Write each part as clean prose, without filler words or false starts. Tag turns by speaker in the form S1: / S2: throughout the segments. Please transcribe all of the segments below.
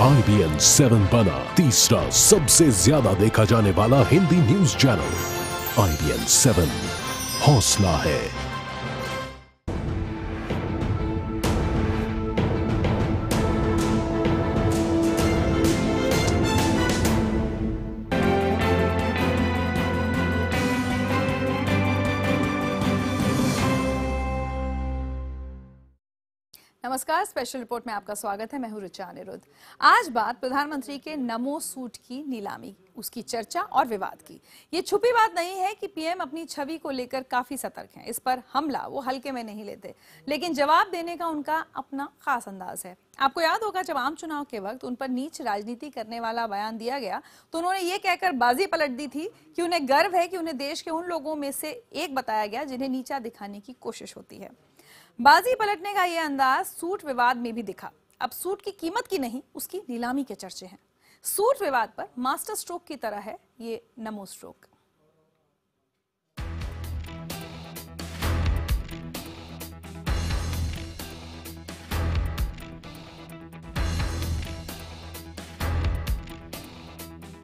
S1: IBN 7 बना तीसरा सबसे ज्यादा देखा जाने वाला हिंदी न्यूज चैनल। IBN 7 हौसला है।
S2: नमस्कार, स्पेशल रिपोर्ट में आपका स्वागत है। मैं हूं ऋचा अनिरुद्ध। आज बात प्रधानमंत्री के नमो सूट की नीलामी, उसकी चर्चा और विवाद की। ये छुपी बात नहीं है कि पीएम अपनी छवि को लेकर काफी सतर्क हैं। इस पर हमला वो हल्के में नहीं लेते, लेकिन जवाब देने का उनका अपना खास अंदाज है। आपको याद होगा, जब आम चुनाव के वक्त उन पर नीच राजनीति करने वाला बयान दिया गया तो उन्होंने ये कहकर बाजी पलट दी थी कि उन्हें गर्व है कि उन्हें देश के उन लोगों में से एक बताया गया जिन्हें नीचा दिखाने की कोशिश होती है। बाजी पलटने का यह अंदाज सूट विवाद में भी दिखा। अब सूट की कीमत की नहीं, उसकी नीलामी के चर्चे हैं। सूट विवाद पर मास्टर स्ट्रोक की तरह है ये नमो स्ट्रोक।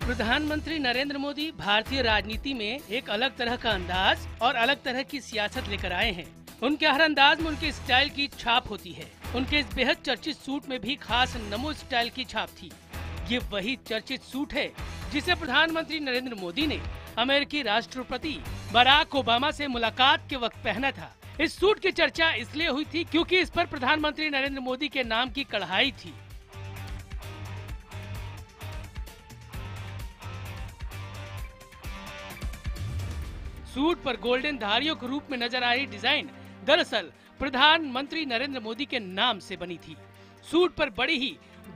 S3: प्रधानमंत्री नरेंद्र मोदी भारतीय राजनीति में एक अलग तरह का अंदाज और अलग तरह की सियासत लेकर आए हैं। उनके हर अंदाज में उनके स्टाइल की छाप होती है। उनके इस बेहद चर्चित सूट में भी खास नमो स्टाइल की छाप थी। ये वही चर्चित सूट है जिसे प्रधानमंत्री नरेंद्र मोदी ने अमेरिकी राष्ट्रपति बराक ओबामा से मुलाकात के वक्त पहना था। इस सूट की चर्चा इसलिए हुई थी क्योंकि इस पर प्रधानमंत्री नरेंद्र मोदी के नाम की कढ़ाई थी। सूट पर गोल्डन धारियों के रूप में नजर आ रही डिजाइन दरअसल प्रधानमंत्री नरेंद्र मोदी के नाम से बनी थी। सूट पर बड़ी ही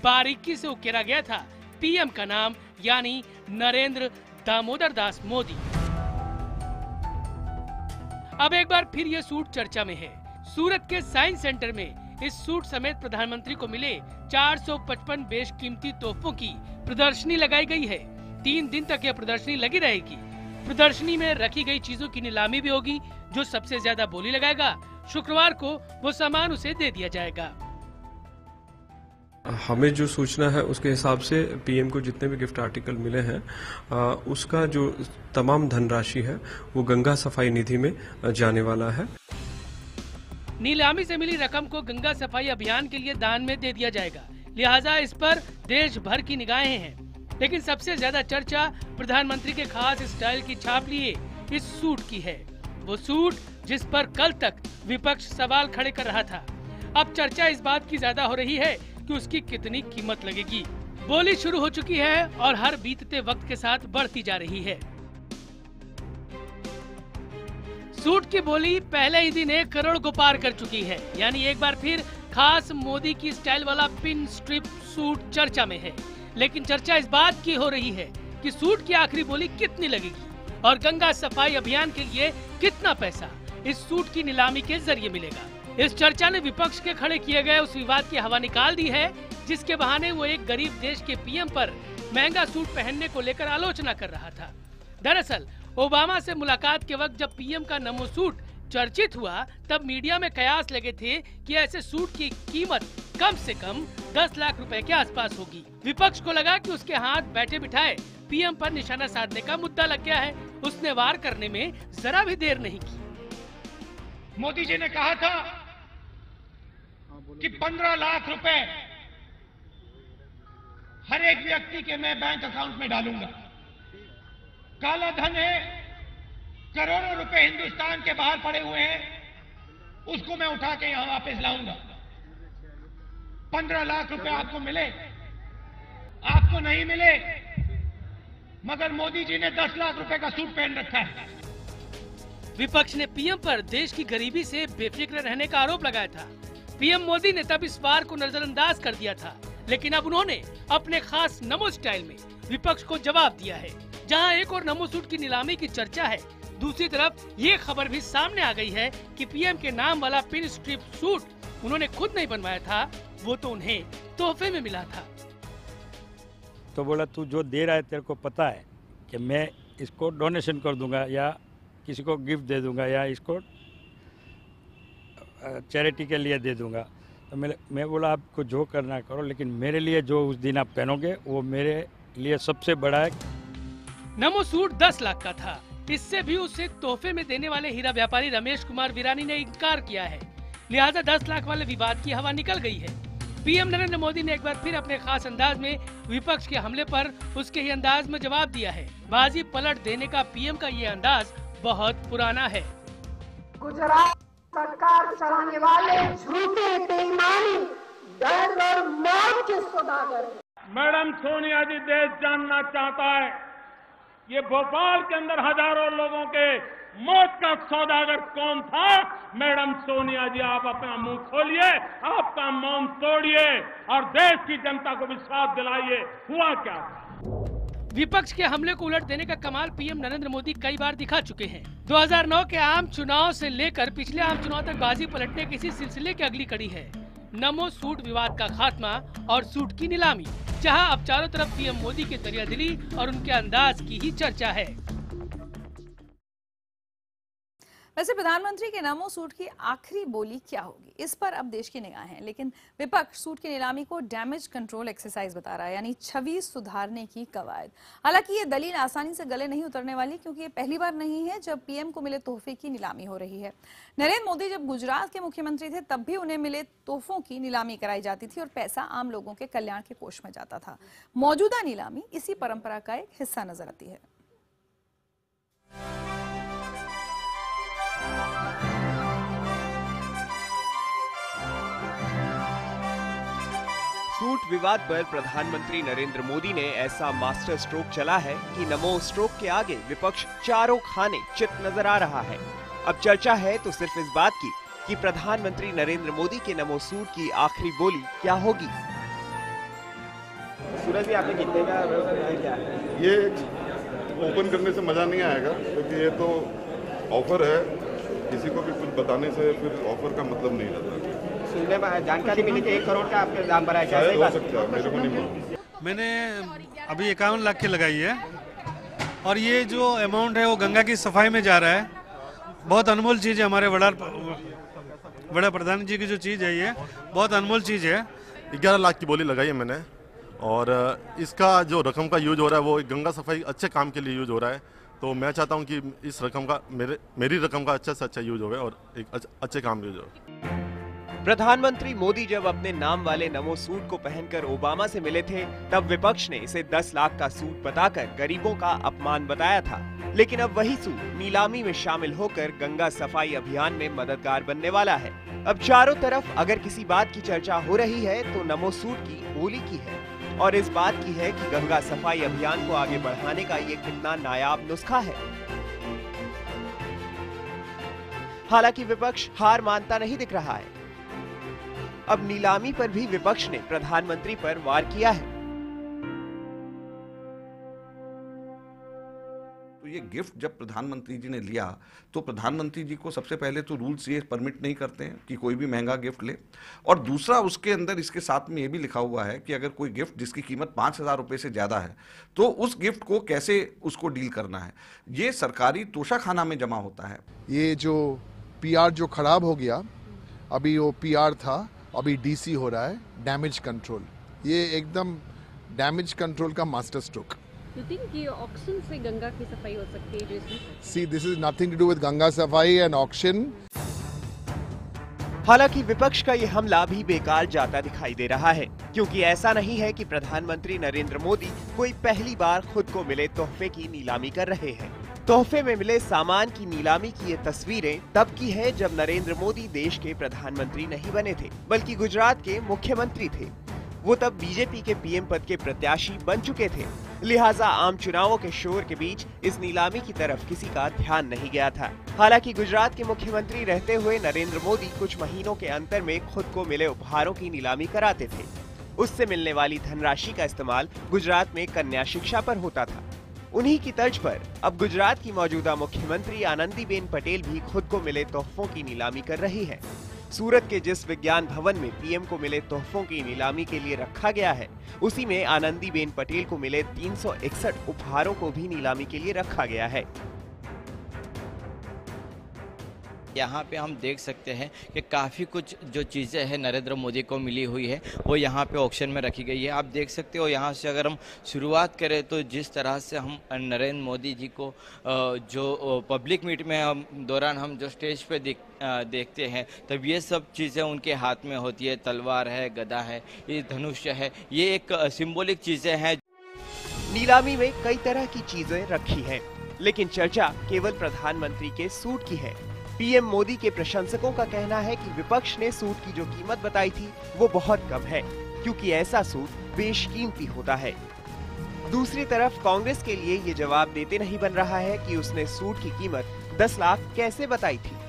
S3: बारीकी से उकेरा गया था पीएम का नाम, यानी नरेंद्र दामोदर दास मोदी। अब एक बार फिर ये सूट चर्चा में है। सूरत के साइंस सेंटर में इस सूट समेत प्रधानमंत्री को मिले 455 बेशकीमती तोहफों की प्रदर्शनी लगाई गई है। 3 दिन तक यह प्रदर्शनी लगी रहेगी। प्रदर्शनी में रखी गई चीजों की नीलामी भी होगी। जो सबसे ज्यादा बोली लगाएगा, शुक्रवार को वो सामान उसे दे दिया जाएगा।
S4: हमें जो सूचना है उसके हिसाब से पीएम को जितने भी गिफ्ट आर्टिकल मिले हैं उसका जो तमाम धनराशि है वो गंगा सफाई निधि में जाने वाला है।
S3: नीलामी से मिली रकम को गंगा सफाई अभियान के लिए दान में दे दिया जाएगा। लिहाजा इस पर देश भर की निगाहें हैं। लेकिन सबसे ज्यादा चर्चा प्रधानमंत्री के खास स्टाइल की छाप लिए इस सूट की है। वो सूट जिस पर कल तक विपक्ष सवाल खड़े कर रहा था। अब चर्चा इस बात की ज्यादा हो रही है कि उसकी कितनी कीमत लगेगी। बोली शुरू हो चुकी है और हर बीतते वक्त के साथ बढ़ती जा रही है। सूट की बोली पहले ही दिन 1 करोड़ को पार कर चुकी है। यानी एक बार फिर खास मोदी की स्टाइल वाला पिन स्ट्रिप सूट चर्चा में है। लेकिन चर्चा इस बात की हो रही है कि सूट की आखिरी बोली कितनी लगेगी और गंगा सफाई अभियान के लिए कितना पैसा इस सूट की नीलामी के जरिए मिलेगा। इस चर्चा ने विपक्ष के खड़े किए गए उस विवाद की हवा निकाल दी है जिसके बहाने वो एक गरीब देश के पीएम पर महंगा सूट पहनने को लेकर आलोचना कर रहा था। दरअसल ओबामा से मुलाकात के वक्त जब पीएम का नमो सूट चर्चित हुआ तब मीडिया में कयास लगे थे कि ऐसे सूट की कीमत कम से कम 10 लाख रुपए के आसपास होगी। विपक्ष को लगा कि उसके हाथ बैठे बिठाए पीएम पर निशाना साधने का मुद्दा लग गया है। उसने वार करने में जरा भी देर नहीं की।
S5: मोदी जी ने कहा था कि 15 लाख रुपए हर एक व्यक्ति के मैं बैंक अकाउंट में डालूंगा। काला धन है, करोड़ों रुपए हिंदुस्तान के बाहर पड़े हुए हैं, उसको मैं उठा के यहां वापस लाऊंगा। 15 लाख रुपए आपको मिले, आपको नहीं मिले, मगर मोदी जी ने 10 लाख रुपए का सूट पहन रखा है।
S3: विपक्ष ने पीएम पर देश की गरीबी से बेफिक्र रहने का आरोप लगाया था। पीएम मोदी ने तब इस बार को नजरअंदाज कर दिया था, लेकिन अब उन्होंने अपने खास नमो स्टाइल में विपक्ष को जवाब दिया है। जहां एक और नमो सूट की नीलामी की चर्चा है, दूसरी तरफ ये खबर भी सामने आ गई है कि पीएम के नाम वाला पिन स्ट्रिप सूट उन्होंने खुद नहीं बनवाया था, वो तो उन्हें तोहफे में मिला था।
S6: तो बोला, तू जो दे रहा है तेरे को पता है कि मैं इसको डोनेशन कर दूंगा या किसी को गिफ्ट दे दूंगा या इसको चैरिटी के लिए दे दूंगा। तो मैं बोला आपको जो करना करो, लेकिन मेरे लिए जो उस दिन आप पहनोगे वो मेरे लिए सबसे बड़ा है।
S3: नमो सूट 10 लाख का था। इससे भी उसे तोहफे में देने वाले हीरा व्यापारी रमेश कुमार वीरानी ने इनकार किया है। लिहाजा 10 लाख वाले विवाद की हवा निकल गई है। पीएम नरेंद्र मोदी ने एक बार फिर अपने खास अंदाज में विपक्ष के हमले पर उसके ही अंदाज में जवाब दिया है। बाजी पलट देने का पीएम का ये अंदाज बहुत पुराना है।
S7: गुजरात सरकार चलाने वाले झूठे, बेईमानी, डर और मौत के सौदागर हैं।
S5: मैडम सोनिया जी देश जानना चाहता है, ये भोपाल के अंदर हजारों लोगों के मौत का सौदागर कौन था? मैडम सोनिया जी, आप अपना मुंह खोलिए, आपका मौन तोड़िए और देश की जनता को विश्वास दिलाइए, हुआ क्या था?
S3: विपक्ष के हमले को उलट देने का कमाल पीएम नरेंद्र मोदी कई बार दिखा चुके हैं। 2009 के आम चुनाव से लेकर पिछले आम चुनाव तक बाजी पलटने की इसी सिलसिले की अगली कड़ी है नमो सूट विवाद का खात्मा और सूट की नीलामी, जहां अब चारों तरफ पीएम मोदी की दरियादिली और उनके अंदाज की ही चर्चा है।
S2: वैसे प्रधानमंत्री के नमो सूट की आखिरी बोली क्या होगी, इस पर अब देश की निगाहें हैं। लेकिन विपक्ष सूट की नीलामी को डैमेज कंट्रोल एक्सरसाइज बता रहा है, यानी छवि सुधारने की कवायद। हालांकि ये दलील आसानी से गले नहीं उतरने वाली, क्योंकि ये पहली बार नहीं है जब पीएम को मिले तोहफे की नीलामी हो रही है। नरेंद्र मोदी जब गुजरात के मुख्यमंत्री थे तब भी उन्हें मिले तोहफों की नीलामी कराई जाती थी और पैसा आम लोगों के कल्याण के कोष में जाता था। मौजूदा नीलामी इसी परंपरा का एक हिस्सा नजर आती है।
S8: सूट विवाद पर प्रधानमंत्री नरेंद्र मोदी ने ऐसा मास्टर स्ट्रोक चला है कि नमो स्ट्रोक के आगे विपक्ष चारों खाने चित नजर आ रहा है। अब चर्चा है तो सिर्फ इस बात की कि प्रधानमंत्री नरेंद्र मोदी के नमो सूट की आखिरी बोली क्या होगी। सूरज जी, आपने कितने का क्या है?
S9: ये ओपन करने से मजा नहीं आएगा, क्योंकि ये तो ऑफर है, किसी को भी कुछ बताने से फिर ऑफर का मतलब नहीं रहता।
S8: सुनने में जानकारी मिली कि 1 करोड़ का आपके दाम भरा है, क्या
S9: हो सकता है? मेरे को नहीं मालूम।
S10: मैंने अभी 51 लाख की लगाई है और ये जो अमाउंट है वो गंगा की सफाई में जा रहा है। बहुत अनमोल चीज़ है, हमारे बड़ा प्रधान जी की जो चीज़ है ये बहुत अनमोल चीज़ है।
S9: 11 लाख की बोली लगाई है मैंने, और इसका जो रकम का यूज हो रहा है वो गंगा सफाई अच्छे काम के लिए यूज हो रहा है। तो मैं चाहता हूं कि इस रकम का मेरी रकम का अच्छा से अच्छा यूज होगा और एक अच्छे काम यूज हो।
S8: प्रधानमंत्री मोदी जब अपने नाम वाले नमो सूट को पहनकर ओबामा से मिले थे, तब विपक्ष ने इसे 10 लाख का सूट बताकर गरीबों का अपमान बताया था। लेकिन अब वही सूट नीलामी में शामिल होकर गंगा सफाई अभियान में मददगार बनने वाला है। अब चारों तरफ अगर किसी बात की चर्चा हो रही है तो नमो सूट की बोली की है, और इस बात की है कि गंगा सफाई अभियान को आगे बढ़ाने का ये कितना नायाब नुस्खा है। हालांकि विपक्ष हार मानता नहीं दिख रहा है। अब नीलामी पर भी विपक्ष ने प्रधानमंत्री पर वार किया है।
S11: तो ये गिफ्ट जब प्रधानमंत्री जी ने लिया तो प्रधानमंत्री जी को सबसे पहले तो रूल्स ये परमिट नहीं करते हैं कि कोई भी महंगा गिफ्ट ले, और दूसरा उसके अंदर इसके साथ में ये भी लिखा हुआ है कि अगर कोई गिफ्ट जिसकी कीमत 5,000 रुपये से ज़्यादा है तो उस गिफ्ट को कैसे उसको डील करना है, ये सरकारी तोशाखाना में जमा होता है।
S12: ये जो पीआर जो खराब हो गया, अभी वो पीआर था, अभी डीसी हो रहा है, डैमेज कंट्रोल। ये एकदम डैमेज कंट्रोल का मास्टर स्ट्रोक।
S13: You think कि ऑक्शन से गंगा की सफाई हो सकती है जो इसमें?
S12: See, this is nothing to do with Ganga सफाई and auction.
S8: हालांकि विपक्ष का ये हमला भी बेकार जाता दिखाई दे रहा है, क्योंकि ऐसा नहीं है कि प्रधानमंत्री नरेंद्र मोदी कोई पहली बार खुद को मिले तोहफे की नीलामी कर रहे हैं। तोहफे में मिले सामान की नीलामी की ये तस्वीरें तब की है जब नरेंद्र मोदी देश के प्रधानमंत्री नहीं बने थे, बल्कि गुजरात के मुख्यमंत्री थे। वो तब बीजेपी के पीएम पद के प्रत्याशी बन चुके थे। लिहाजा आम चुनावों के शोर के बीच इस नीलामी की तरफ किसी का ध्यान नहीं गया था। हालांकि गुजरात के मुख्यमंत्री रहते हुए नरेंद्र मोदी कुछ महीनों के अंतर में खुद को मिले उपहारों की नीलामी कराते थे। उससे मिलने वाली धनराशि का इस्तेमाल गुजरात में कन्या शिक्षा पर होता था। उन्हीं की तर्ज पर अब गुजरात की मौजूदा मुख्यमंत्री आनंदीबेन पटेल भी खुद को मिले तोहफों की नीलामी कर रही है। सूरत के जिस विज्ञान भवन में पीएम को मिले तोहफों की नीलामी के लिए रखा गया है, उसी में आनंदीबेन पटेल को मिले 361 उपहारों को भी नीलामी के लिए रखा गया है।
S14: यहाँ पे हम देख सकते हैं कि काफ़ी कुछ जो चीज़ें हैं नरेंद्र मोदी को मिली हुई है वो यहाँ पे ऑक्शन में रखी गई है। आप देख सकते हो यहाँ से अगर हम शुरुआत करें तो जिस तरह से हम नरेंद्र मोदी जी को जो पब्लिक मीट में हम दौरान हम जो स्टेज पे देखते हैं तब ये सब चीज़ें उनके हाथ में होती है, तलवार है, गदा है, ये धनुष है, ये एक सिंबॉलिक चीज़ें हैं।
S8: नीलामी में कई तरह की चीजें रखी हैं, लेकिन चर्चा केवल प्रधानमंत्री के सूट की है। पीएम मोदी के प्रशंसकों का कहना है कि विपक्ष ने सूट की जो कीमत बताई थी वो बहुत कम है, क्योंकि ऐसा सूट बेशकीमती होता है। दूसरी तरफ कांग्रेस के लिए ये जवाब देते नहीं बन रहा है कि उसने सूट की कीमत 10 लाख कैसे बताई थी।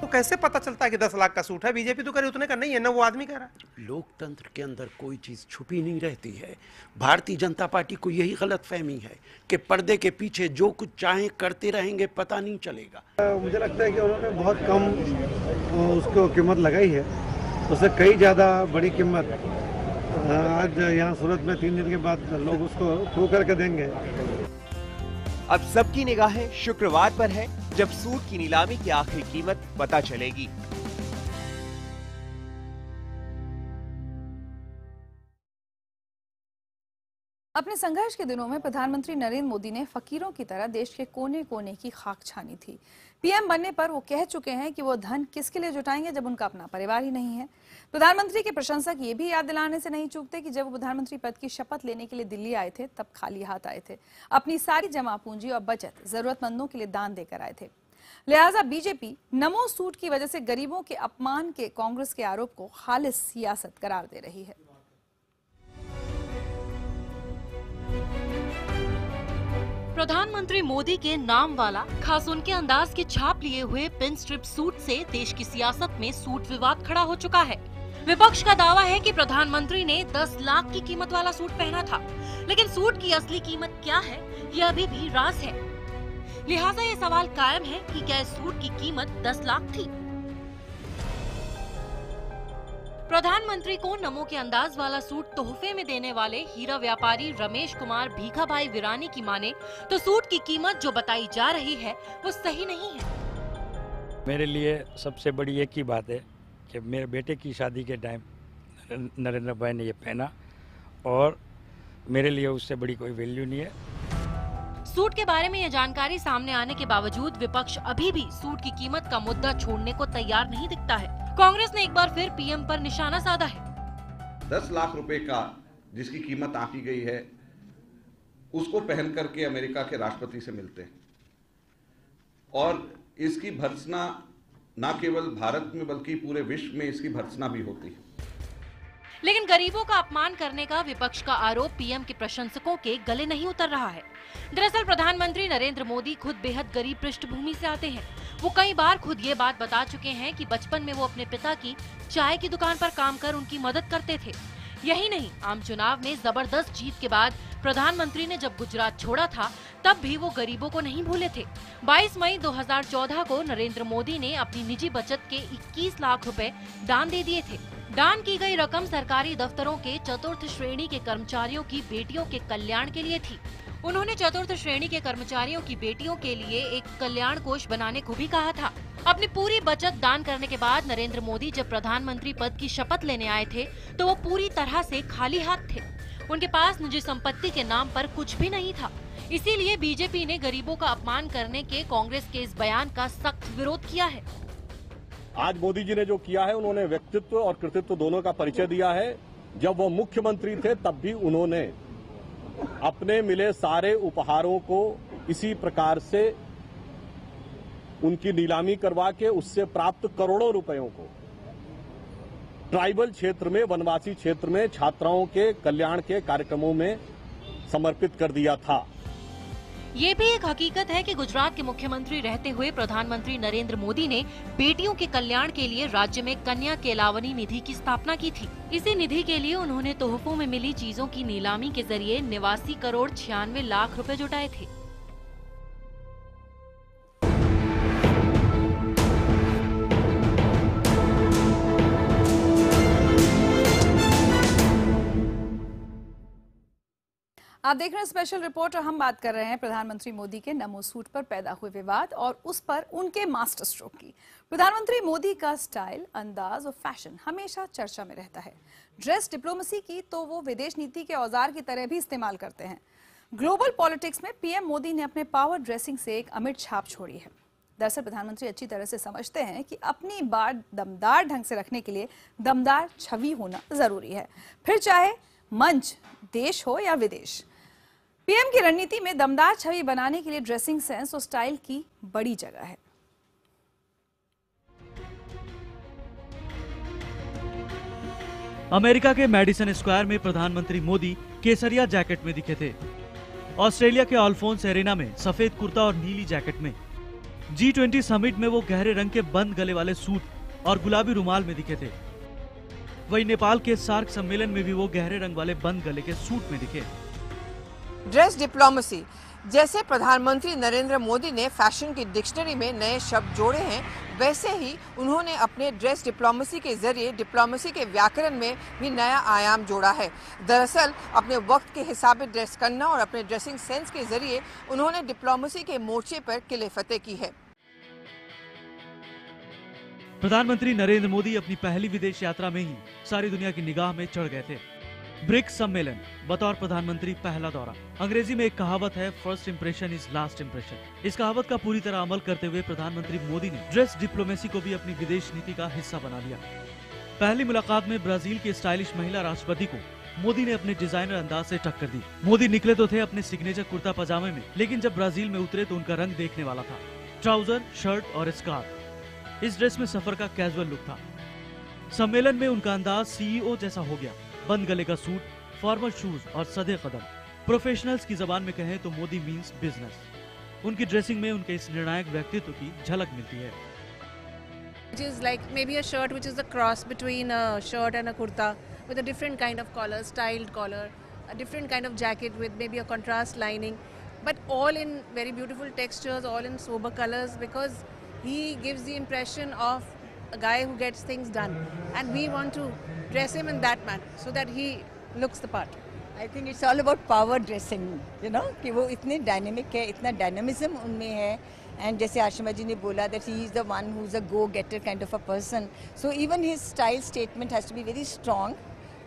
S15: तो कैसे पता चलता है कि 10 लाख का सूट है? बीजेपी तो करे उतने का नहीं है ना, वो आदमी कह रहा है।
S16: लोकतंत्र के अंदर कोई चीज छुपी नहीं रहती है। भारतीय जनता पार्टी को यही गलतफहमी है कि पर्दे के पीछे जो कुछ चाहे करते रहेंगे, पता नहीं चलेगा।
S10: मुझे लगता है कि उन्होंने बहुत कम उसको कीमत लगाई है, उससे कई ज़्यादा बड़ी कीमत आज यहाँ सूरत में 3 दिन के बाद लोग उसको प्रूव करके देंगे।
S8: अब सबकी निगाहें शुक्रवार पर है, जब सूट की नीलामी की आखिरी कीमत पता चलेगी।
S2: अपने संघर्ष के दिनों में प्रधानमंत्री नरेंद्र मोदी ने फकीरों की तरह देश के कोने कोने की खाक छानी थी। पीएम बनने पर वो कह चुके हैं कि वो धन किसके लिए जुटाएंगे जब उनका अपना परिवार ही नहीं है। प्रधानमंत्री के प्रशंसक ये भी याद दिलाने से नहीं चूकते कि जब वो प्रधानमंत्री पद की शपथ लेने के लिए दिल्ली आए थे तब खाली हाथ आए थे। अपनी सारी जमा पूंजी और बचत जरूरतमंदों के लिए दान देकर आए थे। लिहाजा बीजेपी नमो सूट की वजह से गरीबों के अपमान के कांग्रेस के आरोप को खालिस सियासत करार दे रही है।
S17: प्रधानमंत्री मोदी के नाम वाला, खास उनके अंदाज की छाप लिए हुए पिन स्ट्रिप सूट से देश की सियासत में सूट विवाद खड़ा हो चुका है। विपक्ष का दावा है कि प्रधानमंत्री ने 10 लाख की कीमत वाला सूट पहना था, लेकिन सूट की असली कीमत क्या है ये अभी भी राज है। लिहाजा ये सवाल कायम है कि क्या इस सूट की कीमत 10 लाख थी। प्रधानमंत्री को नमो के अंदाज वाला सूट तोहफे में देने वाले हीरा व्यापारी रमेश कुमार भीखाभाई विरानी की माने तो सूट की कीमत जो बताई जा रही है वो सही नहीं है।
S6: मेरे लिए सबसे बड़ी एक ही बात है कि मेरे बेटे की शादी के टाइम नरेंद्र भाई ने ये पहना और मेरे लिए उससे बड़ी कोई वैल्यू नहीं है।
S17: सूट के बारे में यह जानकारी सामने आने के बावजूद विपक्ष अभी भी सूट की कीमत का मुद्दा छोड़ने को तैयार नहीं दिखता है। कांग्रेस ने एक बार फिर पीएम पर निशाना साधा है।
S11: 10 लाख रुपए का जिसकी कीमत आंकी गई है उसको पहन करके अमेरिका के राष्ट्रपति से मिलते हैं और इसकी भर्त्सना न केवल भारत में बल्कि पूरे विश्व में इसकी भर्त्सना भी होती है।
S17: लेकिन गरीबों का अपमान करने का विपक्ष का आरोप पीएम के प्रशंसकों के गले नहीं उतर रहा है। दरअसल प्रधानमंत्री नरेंद्र मोदी खुद बेहद गरीब पृष्ठभूमि से आते हैं। वो कई बार खुद ये बात बता चुके हैं कि बचपन में वो अपने पिता की चाय की दुकान पर काम कर उनकी मदद करते थे। यही नहीं, आम चुनाव में जबरदस्त जीत के बाद प्रधानमंत्री ने जब गुजरात छोड़ा था तब भी वो गरीबों को नहीं भूले थे। 22 मई 2014 को नरेंद्र मोदी ने अपनी निजी बचत के 21 लाख रुपए दान दे दिए थे। दान की गई रकम सरकारी दफ्तरों के चतुर्थ श्रेणी के कर्मचारियों की बेटियों के कल्याण के लिए थी। उन्होंने चतुर्थ श्रेणी के कर्मचारियों की बेटियों के लिए एक कल्याण कोष बनाने को भी कहा था। अपनी पूरी बचत दान करने के बाद नरेंद्र मोदी जब प्रधानमंत्री पद की शपथ लेने आए थे तो वो पूरी तरह से खाली हाथ थे। उनके पास निजी संपत्ति के नाम पर कुछ भी नहीं था। इसीलिए बीजेपी ने गरीबों का अपमान करने के कांग्रेस के इस बयान का सख्त विरोध किया है।
S18: आज मोदी जी ने जो किया है, उन्होंने व्यक्तित्व और कृतित्व दोनों का परिचय दिया है। जब वो मुख्यमंत्री थे तब भी उन्होंने अपने मिले सारे उपहारों को इसी प्रकार से उनकी नीलामी करवा के उससे प्राप्त करोड़ों रुपयों को ट्राइबल क्षेत्र में, वनवासी क्षेत्र में छात्राओं के कल्याण के कार्यक्रमों में समर्पित कर दिया था।
S17: ये भी एक हकीकत है कि गुजरात के मुख्यमंत्री रहते हुए प्रधानमंत्री नरेंद्र मोदी ने बेटियों के कल्याण के लिए राज्य में कन्या केलावनी निधि की स्थापना की थी। इसी निधि के लिए उन्होंने तोहफों में मिली चीजों की नीलामी के जरिए 89 करोड़ 96 लाख रुपए जुटाए थे।
S2: आप देख रहे हैं स्पेशल रिपोर्ट और हम बात कर रहे हैं प्रधानमंत्री मोदी के नमो सूट पर पैदा हुए विवाद और उस पर उनके मास्टर स्ट्रोक की। प्रधानमंत्री मोदी का स्टाइल, अंदाज और फैशन हमेशा चर्चा में रहता है। ड्रेस डिप्लोमेसी की तो वो विदेश नीति के औजार की तरह भी इस्तेमाल करते हैं। ग्लोबल पॉलिटिक्स में पीएम मोदी ने अपने पावर ड्रेसिंग से एक अमिट छाप छोड़ी है। दरअसल प्रधानमंत्री अच्छी तरह से समझते हैं कि अपनी बात दमदार ढंग से रखने के लिए दमदार छवि होना जरूरी है, फिर चाहे मंच देश हो या विदेश। पीएम की रणनीति में दमदार छवि बनाने के लिए ड्रेसिंग सेंस और स्टाइल की बड़ी जगह है।
S19: अमेरिका के मैडिसन स्क्वायर में प्रधानमंत्री मोदी केसरिया जैकेट में दिखे थे। ऑस्ट्रेलिया के अल्फोंस एरेना में सफेद कुर्ता और नीली जैकेट में। G20 समिट में वो गहरे रंग के बंद गले वाले सूट और गुलाबी रुमाल में दिखे थे। वहीं नेपाल के सार्क सम्मेलन में भी वो गहरे रंग वाले बंद गले के सूट में दिखे।
S20: ड्रेस डिप्लोमेसी, जैसे प्रधानमंत्री नरेंद्र मोदी ने फैशन की डिक्शनरी में नए शब्द जोड़े हैं, वैसे ही उन्होंने अपने ड्रेस डिप्लोमेसी के जरिए डिप्लोमेसी के व्याकरण में भी नया आयाम जोड़ा है। दरअसल अपने वक्त के हिसाब से ड्रेस करना और अपने ड्रेसिंग सेंस के जरिए उन्होंने डिप्लोमेसी के मोर्चे पर किले फतेह की है।
S19: प्रधानमंत्री नरेंद्र मोदी अपनी पहली विदेश यात्रा में ही सारी दुनिया की निगाह में चढ़ गए थे। ब्रिक्स सम्मेलन, बतौर प्रधानमंत्री पहला दौरा। अंग्रेजी में एक कहावत है, first impression is last impression. इस कहावत का पूरी तरह अमल करते हुए प्रधानमंत्री मोदी ने ड्रेस डिप्लोमेसी को भी अपनी विदेश नीति का हिस्सा बना लिया। पहली मुलाकात में ब्राजील की स्टाइलिश महिला राष्ट्रपति को मोदी ने अपने डिजाइनर अंदाज से टक्कर दी। मोदी निकले तो थे अपने सिग्नेचर कुर्ता पजामे में, लेकिन जब ब्राजील में उतरे तो उनका रंग देखने वाला था। ट्राउजर, शर्ट और स्कार्फ। इस ड्रेस में सफर का कैजुअल लुक था। सम्मेलन में उनका अंदाज सीईओ जैसा हो गया। बंद गले का सूट, फॉर्मल शूज और सधे कदम। प्रोफेशनल्स की जबान में कहें तो मोदी मींस बिजनेस। उनकी ड्रेसिंग में उनके इस निर्णायक व्यक्तित्व की झलक मिलती है।
S21: Which is like maybe a shirt which is a cross between a shirt and a kurta with a different kind of collar, styled collar, a different kind of jacket with maybe a contrast lining, but all in very beautiful textures, all in sober colors, because he gives the impression of a guy who gets things done, and we want to dress him in that manner so that he looks the part.
S22: I think it's all about power dressing, you know, कि वो इतने dynamic है, इतना dynamism उनमें है, and जैसे आशिमा जी ने बोला that he is the one who's a go-getter kind of a person, so even his style statement has to be very strong,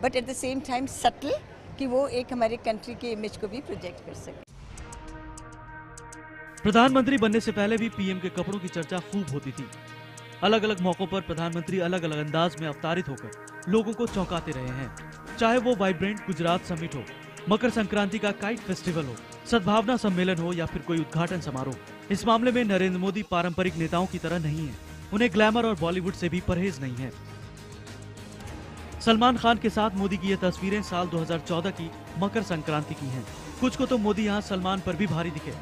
S22: but at the same time subtle, कि वो एक हमारे कंट्री के इमेज को भी प्रोजेक्ट कर सके।
S19: प्रधानमंत्री बनने से पहले भी पीएम के कपड़ों की चर्चा खूब होती थी। अलग अलग मौकों पर प्रधानमंत्री अलग अलग अंदाज में अवतारित होकर लोगों को चौंकाते रहे हैं। चाहे वो वाइब्रेंट गुजरात समिट हो, मकर संक्रांति का काइट फेस्टिवल हो, सद्भावना सम्मेलन हो या फिर कोई उद्घाटन समारोह, इस मामले में नरेंद्र मोदी पारंपरिक नेताओं की तरह नहीं है। उन्हें ग्लैमर और बॉलीवुड से भी परहेज नहीं है। सलमान खान के साथ मोदी की ये तस्वीरें साल 2014 की मकर संक्रांति की हैं। कुछ को तो मोदी यहाँ सलमान पर भी भारी दिखे।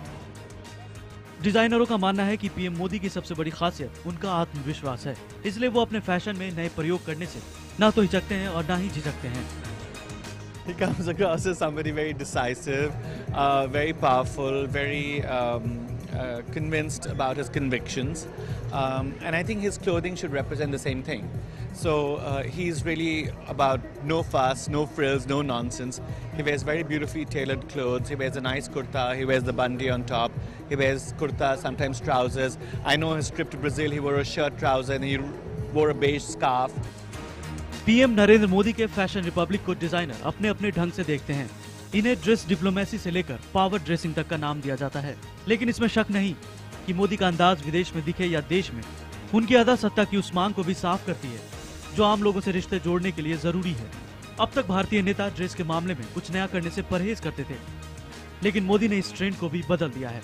S19: डिजाइनरों का मानना है कि पीएम मोदी की सबसे बड़ी खासियत उनका आत्मविश्वास है, इसलिए वो अपने फैशन में नए प्रयोग करने से ना तो हिचकते हैं और ना ही झिझकते हैं।
S23: He comes across as somebody very decisive, very powerful, very convinced about his convictions, and I think his clothing should represent the same thing. So he's really about no fuss, no frills, no nonsense. He wears very beautifully tailored clothes. He wears a nice kurta. He wears the bandi on top. He wears kurta, sometimes trousers. I know his trip to Brazil, he wore a shirt, trouser, and he wore a beige scarf.
S19: PM Narendra Modi के fashion Republic को designer अपने अपने ढंग से देखते हैं। इन्हें dress diplomacy से लेकर पावर ड्रेसिंग तक का नाम दिया जाता है, लेकिन इसमें शक नहीं कि मोदी का अंदाज विदेश में दिखे या देश में, उनकी अदा सत्ता की उस मांग को भी साफ करती है जो आम लोगों से रिश्ते जोड़ने के लिए जरूरी है। अब तक भारतीय नेता ड्रेस के मामले में कुछ नया करने से परहेज करते थे, लेकिन मोदी ने इस ट्रेंड को भी बदल दिया है।